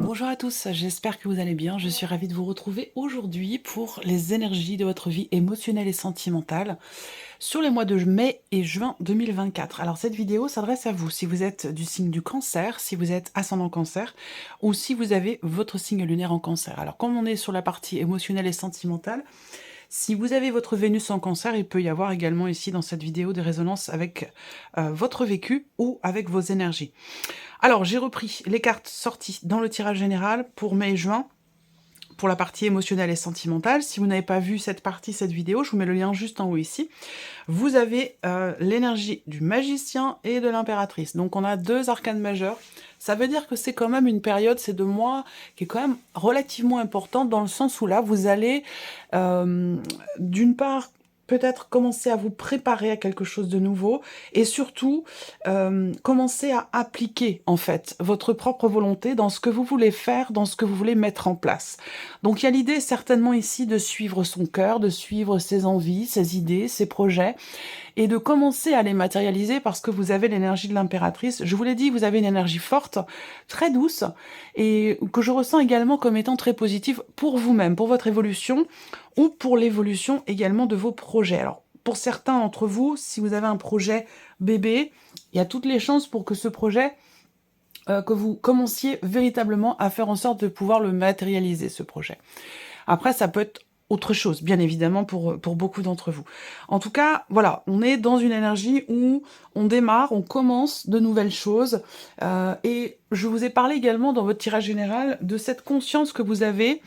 Bonjour à tous, j'espère que vous allez bien. Je suis ravie de vous retrouver aujourd'hui pour les énergies de votre vie émotionnelle et sentimentale sur les mois de mai et juin 2024. Alors cette vidéo s'adresse à vous si vous êtes du signe du cancer, si vous êtes ascendant cancer ou si vous avez votre signe lunaire en cancer. Alors comme on est sur la partie émotionnelle et sentimentale, si vous avez votre Vénus en cancer, il peut y avoir également ici dans cette vidéo des résonances avec votre vécu ou avec vos énergies. Alors, j'ai repris les cartes sorties dans le tirage général pour mai et juin, pour la partie émotionnelle et sentimentale. Si vous n'avez pas vu cette partie, cette vidéo, je vous mets le lien juste en haut ici. Vous avez l'énergie du magicien et de l'impératrice. Donc, on a deux arcanes majeurs. Ça veut dire que c'est quand même une période, ces 2 mois, qui est quand même relativement importante dans le sens où là, vous allez, d'une part, peut-être commencer à vous préparer à quelque chose de nouveau et surtout commencer à appliquer en fait votre propre volonté dans ce que vous voulez faire, dans ce que vous voulez mettre en place. Donc il y a l'idée certainement ici de suivre son cœur, de suivre ses envies, ses idées, ses projets et de commencer à les matérialiser parce que vous avez l'énergie de l'impératrice. Je vous l'ai dit, vous avez une énergie forte, très douce et que je ressens également comme étant très positive pour vous-même, pour votre évolution ou pour l'évolution également de vos projets. Alors, pour certains d'entre vous, si vous avez un projet bébé, il y a toutes les chances pour que ce projet, que vous commenciez véritablement à faire en sorte de pouvoir le matérialiser, ce projet. Après, ça peut être autre chose, bien évidemment, pour beaucoup d'entre vous. En tout cas, voilà, on est dans une énergie où on démarre, on commence de nouvelles choses. Et je vous ai parlé également dans votre tirage général de cette conscience que vous avez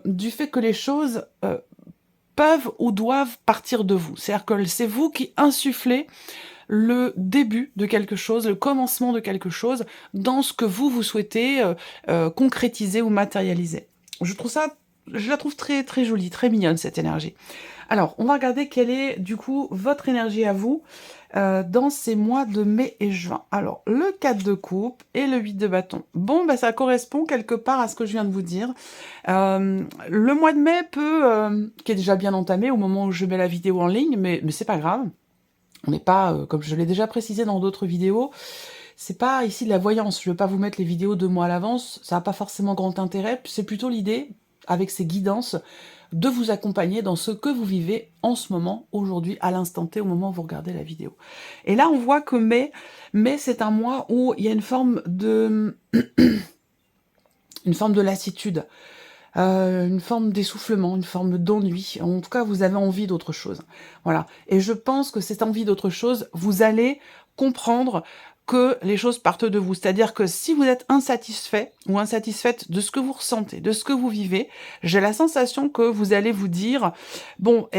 du fait que les choses peuvent ou doivent partir de vous. C'est-à-dire que c'est vous qui insufflez le début de quelque chose, le commencement de quelque chose dans ce que vous souhaitez concrétiser ou matérialiser. Je la trouve très très jolie, très mignonne cette énergie. Alors, on va regarder quelle est du coup votre énergie à vous dans ces mois de mai et juin. Alors, le 4 de coupe et le 8 de bâton. Bon, ben, ça correspond quelque part à ce que je viens de vous dire. Le mois de mai qui est déjà bien entamé au moment où je mets la vidéo en ligne, mais c'est pas grave. On n'est pas, comme je l'ai déjà précisé dans d'autres vidéos, c'est pas ici de la voyance. Je ne veux pas vous mettre les vidéos 2 mois à l'avance, ça n'a pas forcément grand intérêt. C'est plutôt l'idée, avec ces guidances, de vous accompagner dans ce que vous vivez en ce moment, aujourd'hui, à l'instant T, au moment où vous regardez la vidéo. Et là, on voit que mai c'est un mois où il y a une forme de lassitude. Une forme d'essoufflement, une forme d'ennui. En tout cas, vous avez envie d'autre chose. Voilà. Et je pense que cette envie d'autre chose, vous allez comprendre que les choses partent de vous. C'est-à-dire que si vous êtes insatisfait ou insatisfaite de ce que vous ressentez, de ce que vous vivez, j'ai la sensation que vous allez vous dire, bon,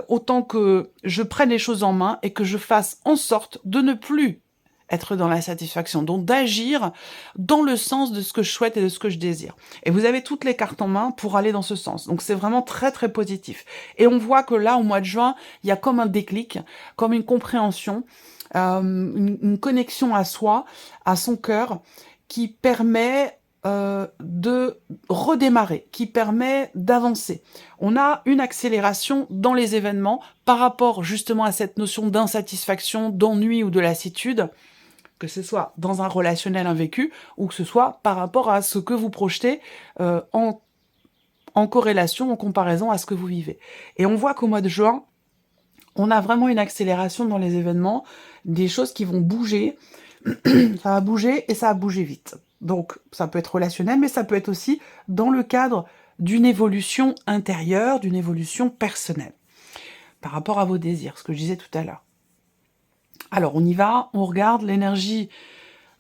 autant que je prenne les choses en main et que je fasse en sorte de ne plus être dans la satisfaction, donc d'agir dans le sens de ce que je souhaite et de ce que je désire. Et vous avez toutes les cartes en main pour aller dans ce sens. Donc c'est vraiment très très positif. Et on voit que là, au mois de juin, il y a comme un déclic, comme une compréhension, une connexion à soi, à son cœur, qui permet de redémarrer, qui permet d'avancer. On a une accélération dans les événements par rapport justement à cette notion d'insatisfaction, d'ennui ou de lassitude, que ce soit dans un relationnel, un vécu, ou que ce soit par rapport à ce que vous projetez en corrélation, en comparaison à ce que vous vivez. Et on voit qu'au mois de juin, on a vraiment une accélération dans les événements, des choses qui vont bouger, ça va bouger et ça va bouger vite. Donc ça peut être relationnel, mais ça peut être aussi dans le cadre d'une évolution intérieure, d'une évolution personnelle, par rapport à vos désirs, ce que je disais tout à l'heure. Alors, on y va, on regarde l'énergie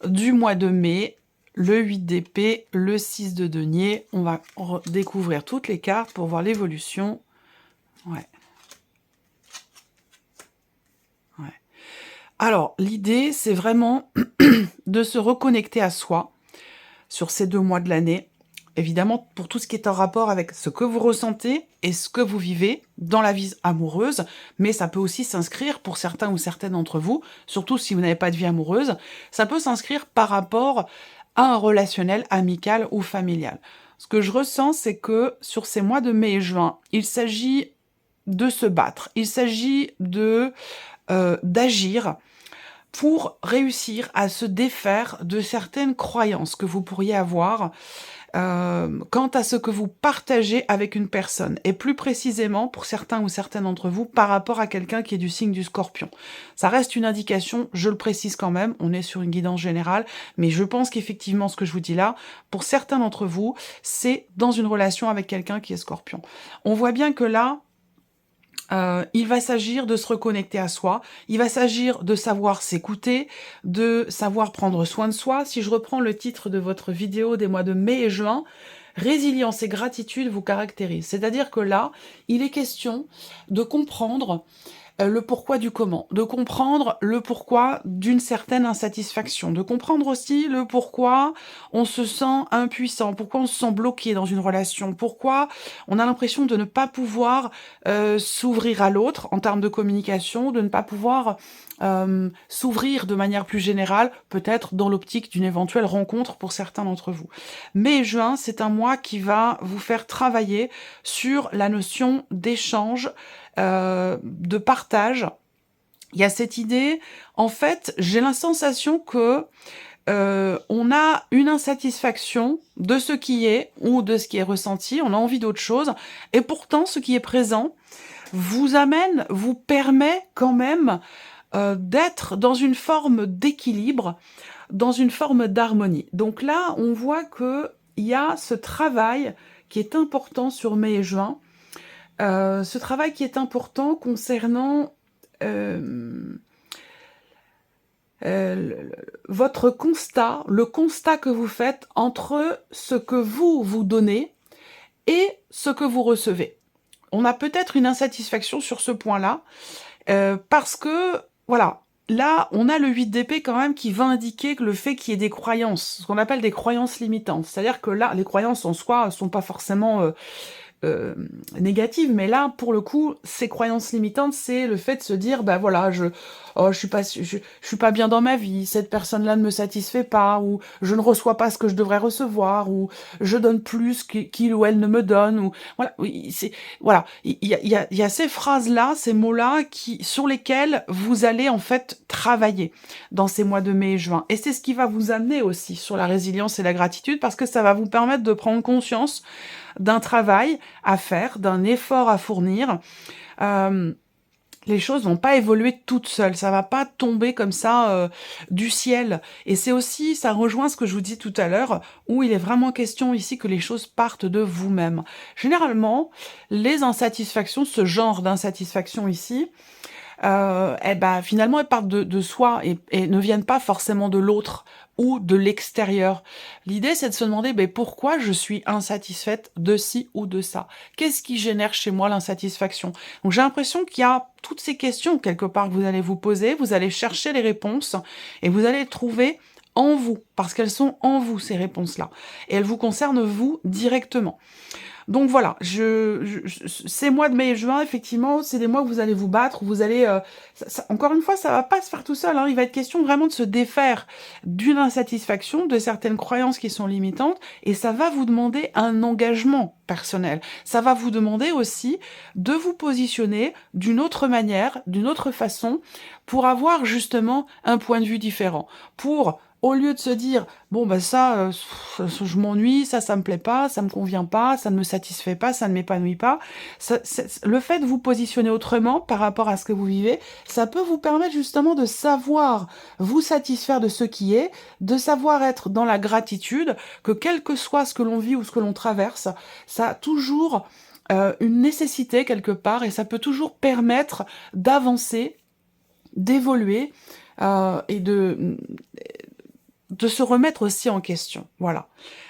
du mois de mai, le 8 d'épée, le 6 de denier. On va découvrir toutes les cartes pour voir l'évolution. Ouais. Alors, l'idée, c'est vraiment de se reconnecter à soi sur ces 2 mois de l'année, évidemment, pour tout ce qui est en rapport avec ce que vous ressentez et ce que vous vivez dans la vie amoureuse, mais ça peut aussi s'inscrire pour certains ou certaines d'entre vous, surtout si vous n'avez pas de vie amoureuse, ça peut s'inscrire par rapport à un relationnel amical ou familial. Ce que je ressens, c'est que sur ces mois de mai et juin, il s'agit de se battre, il s'agit d'agir pour réussir à se défaire de certaines croyances que vous pourriez avoir quant à ce que vous partagez avec une personne, et plus précisément pour certains ou certaines d'entre vous par rapport à quelqu'un qui est du signe du Scorpion. Ça reste une indication, je le précise quand même, on est sur une guidance générale, mais je pense qu'effectivement ce que je vous dis là, pour certains d'entre vous, c'est dans une relation avec quelqu'un qui est Scorpion. On voit bien que là, il va s'agir de se reconnecter à soi, il va s'agir de savoir s'écouter, de savoir prendre soin de soi. Si je reprends le titre de votre vidéo des mois de mai et juin, résilience et gratitude vous caractérisent. C'est-à-dire que là, il est question de comprendre le pourquoi du comment, de comprendre le pourquoi d'une certaine insatisfaction, de comprendre aussi le pourquoi on se sent impuissant, pourquoi on se sent bloqué dans une relation, pourquoi on a l'impression de ne pas pouvoir s'ouvrir à l'autre en termes de communication, de ne pas pouvoir s'ouvrir de manière plus générale, peut-être dans l'optique d'une éventuelle rencontre pour certains d'entre vous. Mai et juin, c'est un mois qui va vous faire travailler sur la notion d'échange, de partage. Il y a cette idée, en fait, j'ai la sensation que on a une insatisfaction de ce qui est ou de ce qui est ressenti, on a envie d'autre chose, et pourtant ce qui est présent vous amène, vous permet quand même d'être dans une forme d'équilibre, dans une forme d'harmonie. Donc là, on voit qu'il y a ce travail qui est important sur mai et juin, ce travail qui est important concernant votre constat, le constat que vous faites entre ce que vous donnez et ce que vous recevez. On a peut-être une insatisfaction sur ce point-là, parce que, voilà, là, on a le 8 d'épée quand même qui va indiquer que le fait qu'il y ait des croyances, ce qu'on appelle des croyances limitantes. C'est-à-dire que là, les croyances en soi ne sont pas forcément négatives, mais là, pour le coup, ces croyances limitantes, c'est le fait de se dire, bah voilà, je suis pas bien dans ma vie, cette personne-là ne me satisfait pas, ou je ne reçois pas ce que je devrais recevoir, ou je donne plus qu'il ou elle ne me donne, ou voilà, oui, voilà, il y a ces phrases-là, ces mots-là sur lesquels vous allez en fait travailler dans ces mois de mai et juin. Et c'est ce qui va vous amener aussi sur la résilience et la gratitude, parce que ça va vous permettre de prendre conscience d'un travail à faire, d'un effort à fournir. Les choses vont pas évoluer toutes seules, ça va pas tomber comme ça du ciel. Et c'est aussi, ça rejoint ce que je vous dis tout à l'heure, où il est vraiment question ici que les choses partent de vous-même. Généralement, les insatisfactions, ce genre d'insatisfaction ici, finalement, elles partent de soi et ne viennent pas forcément de l'autre ou de l'extérieur. L'idée, c'est de se demander pourquoi je suis insatisfaite de ci ou de ça. Qu'est-ce qui génère chez moi l'insatisfaction? Donc j'ai l'impression qu'il y a toutes ces questions quelque part que vous allez vous poser, vous allez chercher les réponses et vous allez les trouver en vous, parce qu'elles sont en vous, ces réponses-là. Et elles vous concernent vous directement. Donc voilà, ces mois de mai et juin, effectivement, c'est des mois où vous allez vous battre, où vous allez... encore une fois, ça va pas se faire tout seul, hein. Il va être question vraiment de se défaire d'une insatisfaction, de certaines croyances qui sont limitantes, et ça va vous demander un engagement personnel. Ça va vous demander aussi de vous positionner d'une autre manière, d'une autre façon, pour avoir justement un point de vue différent. Au lieu de se dire, bon ça, je m'ennuie, ça me plaît pas, ça me convient pas, ça ne me satisfait pas, ça ne m'épanouit pas, le fait de vous positionner autrement par rapport à ce que vous vivez, ça peut vous permettre justement de savoir vous satisfaire de ce qui est, de savoir être dans la gratitude, que quel que soit ce que l'on vit ou ce que l'on traverse, ça a toujours une nécessité quelque part, et ça peut toujours permettre d'avancer, d'évoluer, et de se remettre aussi en question. Voilà.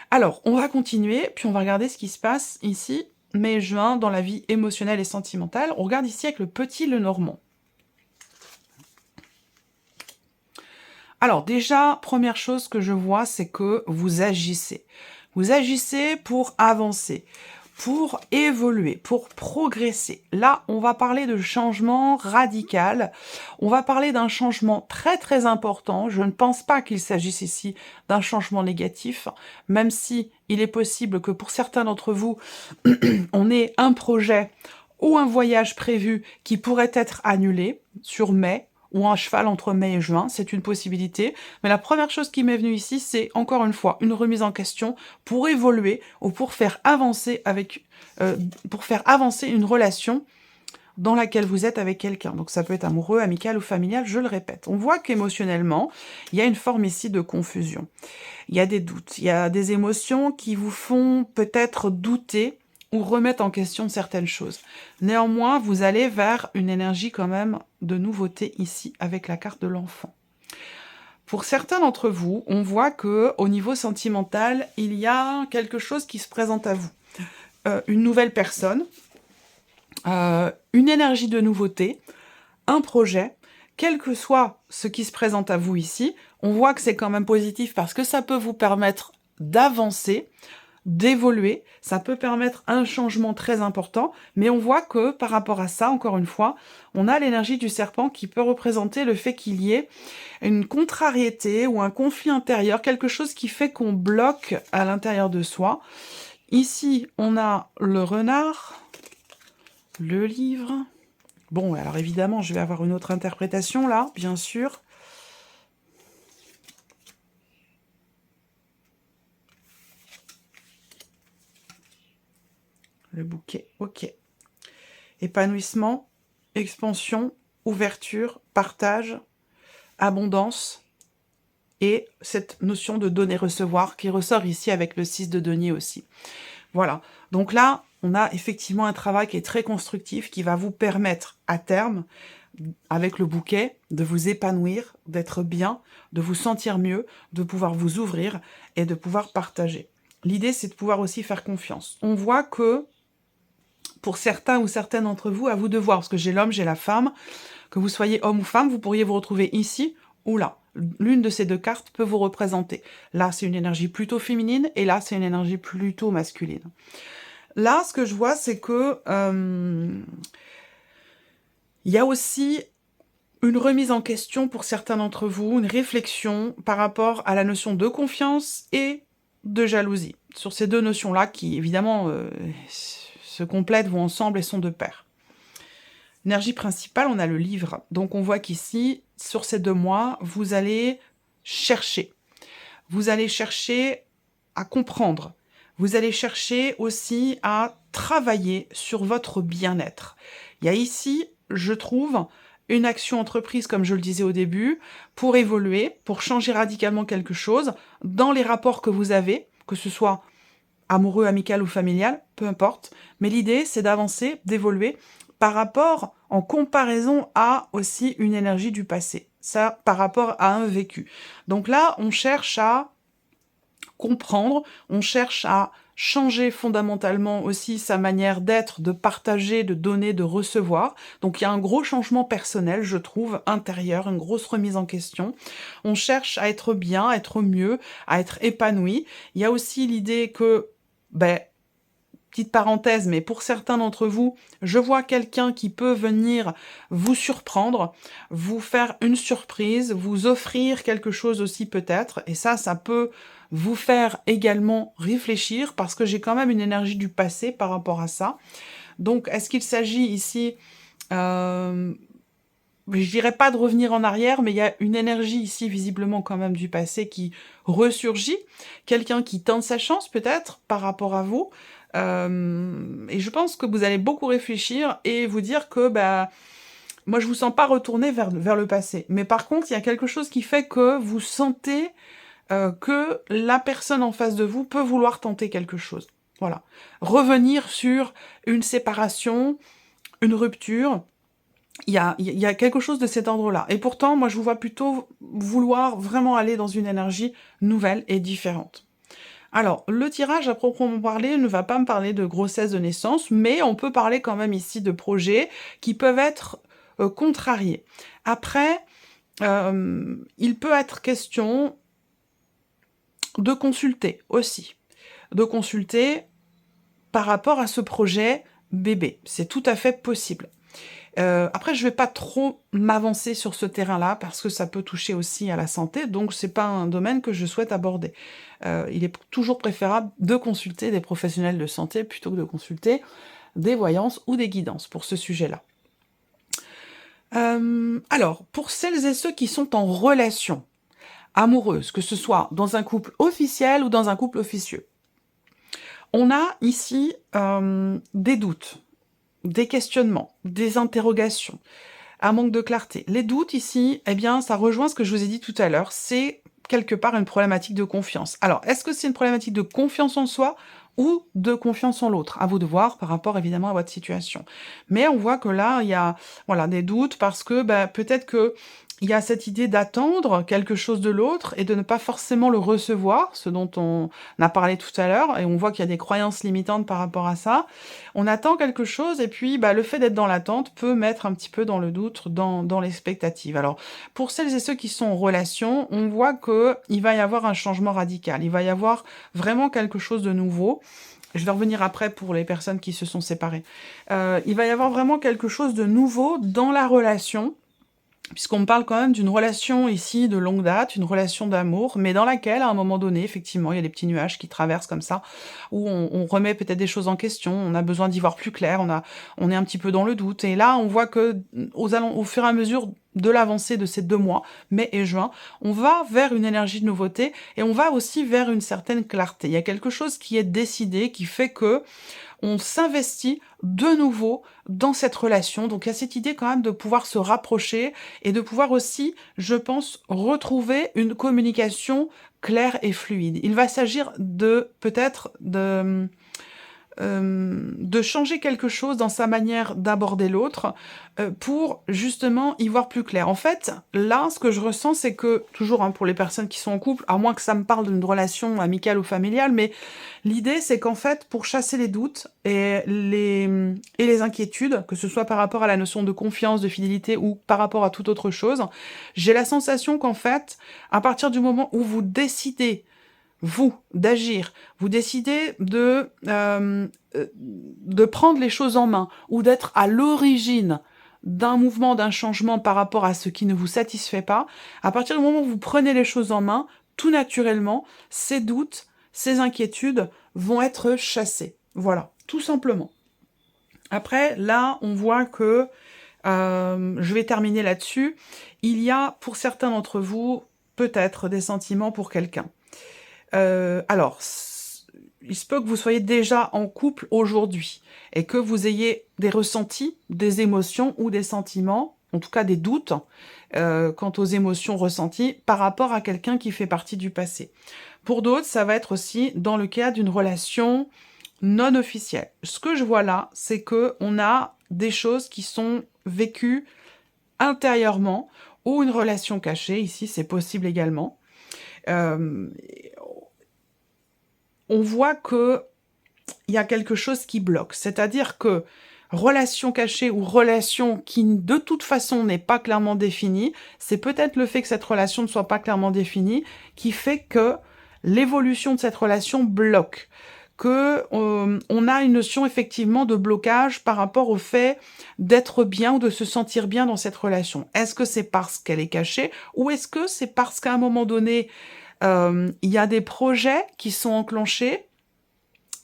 Alors, on va continuer, puis on va regarder ce qui se passe ici, mai-juin, dans la vie émotionnelle et sentimentale. On regarde ici avec le petit Lenormand. Alors déjà, première chose que je vois, c'est que vous agissez. Vous agissez pour avancer, pour évoluer, pour progresser. Là, on va parler de changement radical. On va parler d'un changement très très important. Je ne pense pas qu'il s'agisse ici d'un changement négatif, même si il est possible que pour certains d'entre vous, on ait un projet ou un voyage prévu qui pourrait être annulé sur mai, ou un cheval entre mai et juin, c'est une possibilité. Mais la première chose qui m'est venue ici, c'est encore une fois une remise en question pour évoluer ou pour faire avancer une relation dans laquelle vous êtes avec quelqu'un. Donc ça peut être amoureux, amical ou familial, je le répète. On voit qu'émotionnellement, il y a une forme ici de confusion. Il y a des doutes, il y a des émotions qui vous font peut-être douter ou remettre en question certaines choses. Néanmoins, vous allez vers une énergie quand même de nouveauté ici avec la carte de l'enfant. Pour certains d'entre vous, on voit que au niveau sentimental, il y a quelque chose qui se présente à vous. Une nouvelle personne, une énergie de nouveauté, un projet, quel que soit ce qui se présente à vous ici, on voit que c'est quand même positif parce que ça peut vous permettre d'avancer, d'évoluer, ça peut permettre un changement très important, mais on voit que par rapport à ça, encore une fois, on a l'énergie du serpent qui peut représenter le fait qu'il y ait une contrariété ou un conflit intérieur, quelque chose qui fait qu'on bloque à l'intérieur de soi. Ici, on a le renard, le livre. Bon, alors évidemment, je vais avoir une autre interprétation là, bien sûr. Le bouquet, ok. Épanouissement, expansion, ouverture, partage, abondance et cette notion de donner-recevoir qui ressort ici avec le 6 de denier aussi. Voilà, donc là, on a effectivement un travail qui est très constructif, qui va vous permettre à terme, avec le bouquet, de vous épanouir, d'être bien, de vous sentir mieux, de pouvoir vous ouvrir et de pouvoir partager. L'idée, c'est de pouvoir aussi faire confiance. On voit que pour certains ou certaines d'entre vous, à vous de voir, parce que j'ai l'homme, j'ai la femme, que vous soyez homme ou femme, vous pourriez vous retrouver ici ou là. L'une de ces deux cartes peut vous représenter. Là, c'est une énergie plutôt féminine, et là, c'est une énergie plutôt masculine. Là, ce que je vois, c'est que il y a aussi une remise en question pour certains d'entre vous, une réflexion par rapport à la notion de confiance et de jalousie. Sur ces deux notions-là qui, évidemment, se complètent, vont ensemble et sont de pair. Énergie principale, on a le livre. Donc on voit qu'ici, sur ces 2 mois, vous allez chercher. Vous allez chercher à comprendre. Vous allez chercher aussi à travailler sur votre bien-être. Il y a ici, je trouve, une action entreprise, comme je le disais au début, pour évoluer, pour changer radicalement quelque chose dans les rapports que vous avez, que ce soit amoureux, amical ou familial, peu importe. Mais l'idée, c'est d'avancer, d'évoluer par rapport, en comparaison à aussi une énergie du passé. Ça, par rapport à un vécu. Donc là, on cherche à comprendre, on cherche à changer fondamentalement aussi sa manière d'être, de partager, de donner, de recevoir. Donc il y a un gros changement personnel, je trouve, intérieur, une grosse remise en question. On cherche à être bien, à être mieux, à être épanoui. Il y a aussi l'idée que, petite parenthèse, mais pour certains d'entre vous, je vois quelqu'un qui peut venir vous surprendre, vous faire une surprise, vous offrir quelque chose aussi peut-être, et ça peut vous faire également réfléchir, parce que j'ai quand même une énergie du passé par rapport à ça. Donc, est-ce qu'il s'agit ici, je dirais pas de revenir en arrière, mais il y a une énergie ici visiblement quand même du passé qui ressurgit, quelqu'un qui tente sa chance peut-être par rapport à vous, et je pense que vous allez beaucoup réfléchir et vous dire que moi je vous sens pas retourner vers le passé, mais par contre il y a quelque chose qui fait que vous sentez que la personne en face de vous peut vouloir tenter quelque chose. Voilà. Revenir sur une séparation, une rupture, il y a quelque chose de cet ordre-là. Et pourtant, moi je vous vois plutôt vouloir vraiment aller dans une énergie nouvelle et différente. Alors, le tirage à proprement parler ne va pas me parler de grossesse de naissance, mais on peut parler quand même ici de projets qui peuvent être contrariés. Après, il peut être question de consulter aussi. De consulter par rapport à ce projet bébé. C'est tout à fait possible. Après, je vais pas trop m'avancer sur ce terrain-là parce que ça peut toucher aussi à la santé, donc c'est pas un domaine que je souhaite aborder. Il est toujours préférable de consulter des professionnels de santé plutôt que de consulter des voyances ou des guidances pour ce sujet-là. Alors, pour celles et ceux qui sont en relation amoureuse, que ce soit dans un couple officiel ou dans un couple officieux, on a ici des doutes, des questionnements, des interrogations, un manque de clarté. Les doutes ici, eh bien, ça rejoint ce que je vous ai dit tout à l'heure, c'est quelque part une problématique de confiance. Alors, est-ce que c'est une problématique de confiance en soi ou de confiance en l'autre? À vous de voir par rapport évidemment à votre situation. Mais on voit que là, il y a voilà, des doutes parce que peut-être que il y a cette idée d'attendre quelque chose de l'autre et de ne pas forcément le recevoir, ce dont on a parlé tout à l'heure, et on voit qu'il y a des croyances limitantes par rapport à ça. On attend quelque chose et puis le fait d'être dans l'attente peut mettre un petit peu dans le doute, dans l'expectative. Alors, pour celles et ceux qui sont en relation, on voit qu'il va y avoir un changement radical. Il va y avoir vraiment quelque chose de nouveau. Je vais revenir après pour les personnes qui se sont séparées. Il va y avoir vraiment quelque chose de nouveau dans la relation, puisqu'on me parle quand même d'une relation ici de longue date, une relation d'amour, mais dans laquelle, à un moment donné, effectivement, il y a des petits nuages qui traversent comme ça, où on remet peut-être des choses en question, on a besoin d'y voir plus clair, on est un petit peu dans le doute. Et là, on voit que au fur et à mesure de l'avancée de ces 2 mois, mai et juin, on va vers une énergie de nouveauté et on va aussi vers une certaine clarté. Il y a quelque chose qui est décidé, qui fait que on s'investit de nouveau dans cette relation. Donc il y a cette idée quand même de pouvoir se rapprocher et de pouvoir aussi, je pense, retrouver une communication claire et fluide. Il va s'agir de peut-être de changer quelque chose dans sa manière d'aborder l'autre pour justement y voir plus clair. En fait, là, ce que je ressens, c'est que, toujours pour les personnes qui sont en couple, à moins que ça me parle d'une relation amicale ou familiale, mais l'idée, c'est qu'en fait, pour chasser les doutes et les inquiétudes, que ce soit par rapport à la notion de confiance, de fidélité ou par rapport à toute autre chose, j'ai la sensation qu'en fait, à partir du moment où vous décidez vous, d'agir, vous décidez de prendre les choses en main ou d'être à l'origine d'un mouvement, d'un changement par rapport à ce qui ne vous satisfait pas, à partir du moment où vous prenez les choses en main, tout naturellement, ces doutes, ces inquiétudes vont être chassés. Voilà, tout simplement. Après, là, on voit que, je vais terminer là-dessus, il y a pour certains d'entre vous peut-être des sentiments pour quelqu'un. Alors, il se peut que vous soyez déjà en couple aujourd'hui et que vous ayez des ressentis, des émotions ou des sentiments, en tout cas des doutes, quant aux émotions ressenties par rapport à quelqu'un qui fait partie du passé. Pour d'autres, ça va être aussi dans le cas d'une relation non officielle. Ce que je vois là, c'est que on a des choses qui sont vécues intérieurement ou une relation cachée, ici c'est possible également. Euh, on voit que il y a quelque chose qui bloque. C'est-à-dire que relation cachée ou relation qui de toute façon n'est pas clairement définie, c'est peut-être le fait que cette relation ne soit pas clairement définie qui fait que l'évolution de cette relation bloque. Que on a une notion effectivement de blocage par rapport au fait d'être bien ou de se sentir bien dans cette relation. Est-ce que c'est parce qu'elle est cachée ou est-ce que c'est parce qu'à un moment donné, il y a des projets qui sont enclenchés,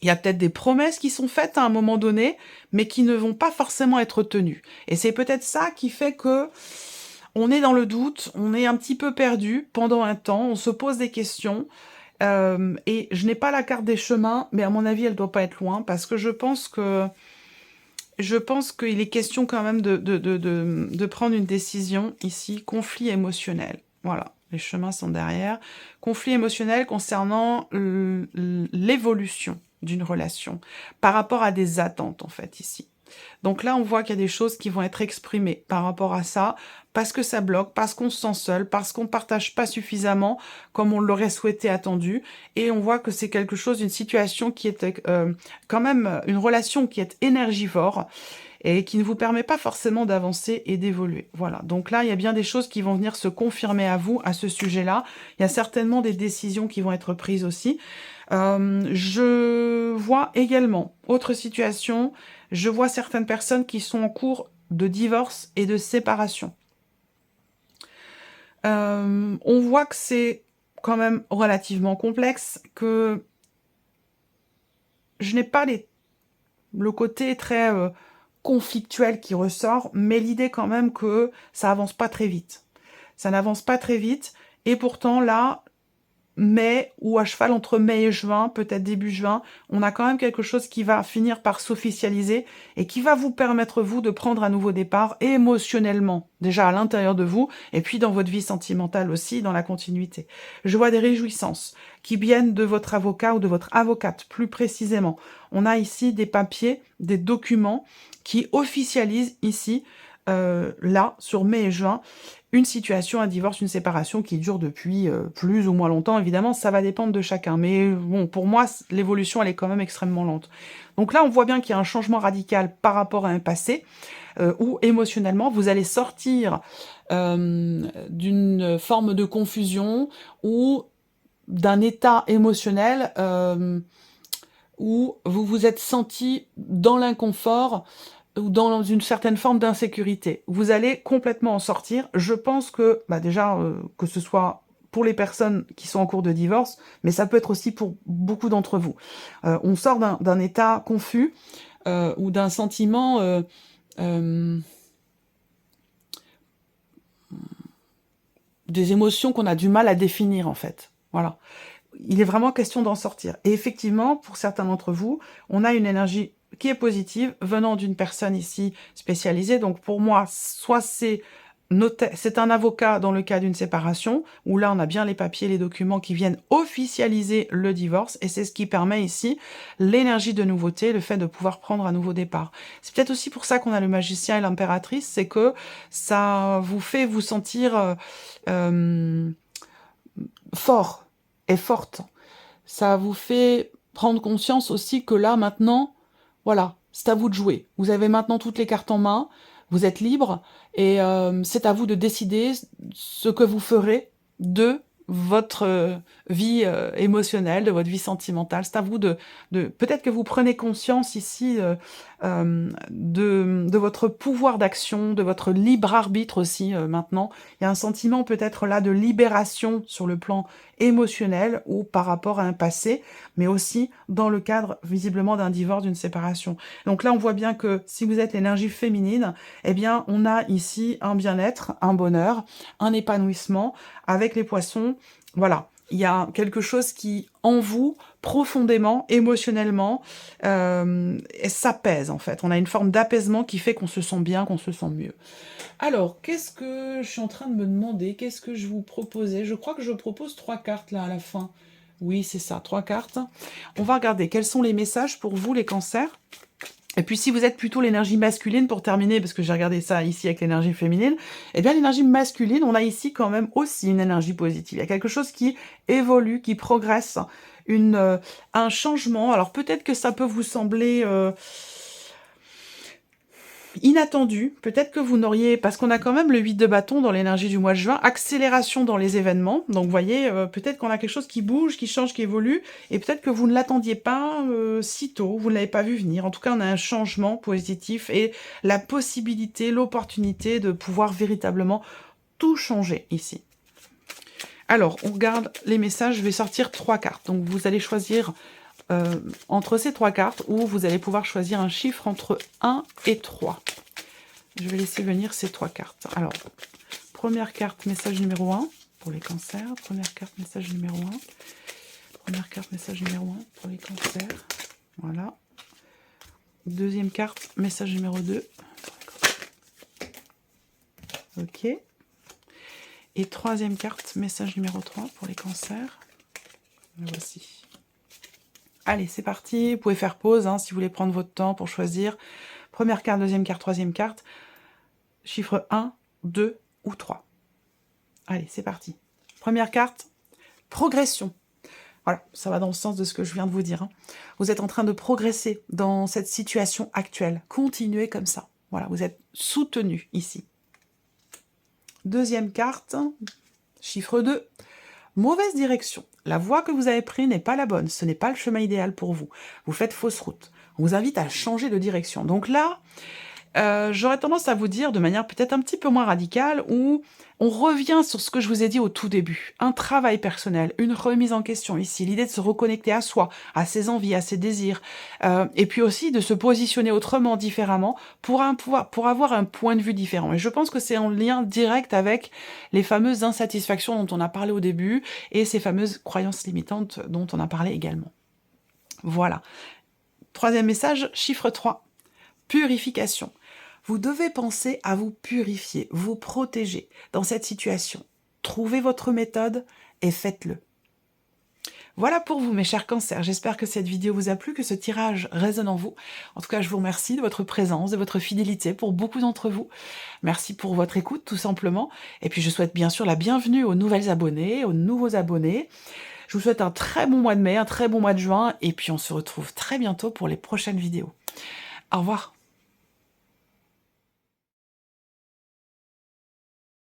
il y a peut-être des promesses qui sont faites à un moment donné, mais qui ne vont pas forcément être tenues. Et c'est peut-être ça qui fait que on est dans le doute, on est un petit peu perdu pendant un temps, on se pose des questions. Et je n'ai pas la carte des chemins, mais à mon avis, elle doit pas être loin, parce que je pense qu'il est question quand même de prendre une décision ici, conflit émotionnel. Voilà, les chemins sont derrière. Conflit émotionnel concernant l'évolution d'une relation par rapport à des attentes, en fait, ici. Donc là, on voit qu'il y a des choses qui vont être exprimées par rapport à ça, parce que ça bloque, parce qu'on se sent seul, parce qu'on ne partage pas suffisamment comme on l'aurait souhaité, attendu, et on voit que c'est quelque chose, une situation qui est quand même une relation qui est énergivore, et qui ne vous permet pas forcément d'avancer et d'évoluer. Voilà, donc là, il y a bien des choses qui vont venir se confirmer à vous à ce sujet-là. Il y a certainement des décisions qui vont être prises aussi. Je vois également, autre situation, je vois certaines personnes qui sont en cours de divorce et de séparation. On voit que c'est quand même relativement complexe, que je n'ai pas le côté très conflictuel qui ressort, mais l'idée quand même que ça avance pas très vite. Ça n'avance pas très vite, et pourtant là, mai, ou à cheval entre mai et juin, peut-être début juin, on a quand même quelque chose qui va finir par s'officialiser et qui va vous permettre, vous, de prendre un nouveau départ émotionnellement, déjà à l'intérieur de vous, et puis dans votre vie sentimentale aussi, dans la continuité. Je vois des réjouissances qui viennent de votre avocat ou de votre avocate, plus précisément. On a ici des papiers, des documents qui officialisent ici, là, sur mai et juin, une situation, un divorce, une séparation qui dure depuis plus ou moins longtemps. Évidemment, ça va dépendre de chacun. Mais bon, pour moi, l'évolution, elle est quand même extrêmement lente. Donc là, on voit bien qu'il y a un changement radical par rapport à un passé, où émotionnellement, vous allez sortir d'une forme de confusion ou d'un état émotionnel où vous vous êtes senti dans l'inconfort ou dans une certaine forme d'insécurité. Vous allez complètement en sortir. Je pense que, déjà, que ce soit pour les personnes qui sont en cours de divorce, mais ça peut être aussi pour beaucoup d'entre vous. On sort d'un état confus ou d'un sentiment des émotions qu'on a du mal à définir, en fait. Voilà. Il est vraiment question d'en sortir. Et effectivement, pour certains d'entre vous, on a une énergie qui est positive venant d'une personne ici spécialisée. Donc pour moi, soit c'est un avocat dans le cas d'une séparation, où là on a bien les papiers, les documents qui viennent officialiser le divorce, et c'est ce qui permet ici l'énergie de nouveauté, le fait de pouvoir prendre un nouveau départ. C'est peut-être aussi pour ça qu'on a le magicien et l'impératrice, c'est que ça vous fait vous sentir fort et forte. Ça vous fait prendre conscience aussi que là, maintenant, voilà, c'est à vous de jouer. Vous avez maintenant toutes les cartes en main, vous êtes libre, et c'est à vous de décider ce que vous ferez de votre vie émotionnelle, de votre vie sentimentale. C'est à vous peut-être que vous prenez conscience ici de votre pouvoir d'action, de votre libre arbitre aussi maintenant. Il y a un sentiment peut-être là de libération sur le plan émotionnel ou par rapport à un passé, mais aussi dans le cadre visiblement d'un divorce, d'une séparation. Donc là, on voit bien que si vous êtes l'énergie féminine, eh bien, on a ici un bien-être, un bonheur, un épanouissement avec les poissons. Voilà, il y a quelque chose qui, en vous, profondément, émotionnellement, s'apaise en fait. On a une forme d'apaisement qui fait qu'on se sent bien, qu'on se sent mieux. Alors, qu'est-ce que je suis en train de me demander? Qu'est-ce que je vous proposais? Je crois que je propose 3 cartes là à la fin. Oui, c'est ça, 3 cartes. On va regarder quels sont les messages pour vous, les cancers. Et puis si vous êtes plutôt l'énergie masculine, pour terminer, parce que j'ai regardé ça ici avec l'énergie féminine, eh bien l'énergie masculine, on a ici quand même aussi une énergie positive. Il y a quelque chose qui évolue, qui progresse, un changement. Alors peut-être que ça peut vous sembler inattendu, peut-être que vous n'auriez, parce qu'on a quand même le 8 de bâton dans l'énergie du mois de juin, accélération dans les événements, donc vous voyez, peut-être qu'on a quelque chose qui bouge, qui change, qui évolue, et peut-être que vous ne l'attendiez pas si tôt, vous ne l'avez pas vu venir. En tout cas, on a un changement positif et la possibilité, l'opportunité de pouvoir véritablement tout changer ici. Alors, on regarde les messages, je vais sortir 3 cartes, donc vous allez choisir entre ces 3 cartes, où vous allez pouvoir choisir un chiffre entre 1 et 3. Je vais laisser venir ces 3 cartes. Alors, première carte, message numéro 1 pour les cancers. Première carte, message numéro 1. Première carte, message numéro 1 pour les cancers. Voilà. Deuxième carte, message numéro 2. Ok. Et troisième carte, message numéro 3 pour les cancers. La voici. Allez, c'est parti. Vous pouvez faire pause si vous voulez prendre votre temps pour choisir. Première carte, deuxième carte, troisième carte. Chiffre 1, 2 ou 3. Allez, c'est parti. Première carte, progression. Voilà, ça va dans le sens de ce que je viens de vous dire, hein. Vous êtes en train de progresser dans cette situation actuelle. Continuez comme ça. Voilà, vous êtes soutenu ici. Deuxième carte, chiffre 2. Mauvaise direction. La voie que vous avez prise n'est pas la bonne. Ce n'est pas le chemin idéal pour vous. Vous faites fausse route. On vous invite à changer de direction. Donc là, j'aurais tendance à vous dire de manière peut-être un petit peu moins radicale, où on revient sur ce que je vous ai dit au tout début. Un travail personnel, une remise en question ici, l'idée de se reconnecter à soi, à ses envies, à ses désirs, et puis aussi de se positionner autrement, différemment, pour avoir un point de vue différent. Et je pense que c'est en lien direct avec les fameuses insatisfactions dont on a parlé au début, et ces fameuses croyances limitantes dont on a parlé également. Voilà. Troisième message, chiffre 3. Purification. Vous devez penser à vous purifier, vous protéger dans cette situation. Trouvez votre méthode et faites-le. Voilà pour vous, mes chers cancers. J'espère que cette vidéo vous a plu, que ce tirage résonne en vous. En tout cas, je vous remercie de votre présence, de votre fidélité pour beaucoup d'entre vous. Merci pour votre écoute, tout simplement. Et puis, je souhaite bien sûr la bienvenue aux nouvelles abonnées, aux nouveaux abonnés. Je vous souhaite un très bon mois de mai, un très bon mois de juin. Et puis, on se retrouve très bientôt pour les prochaines vidéos. Au revoir.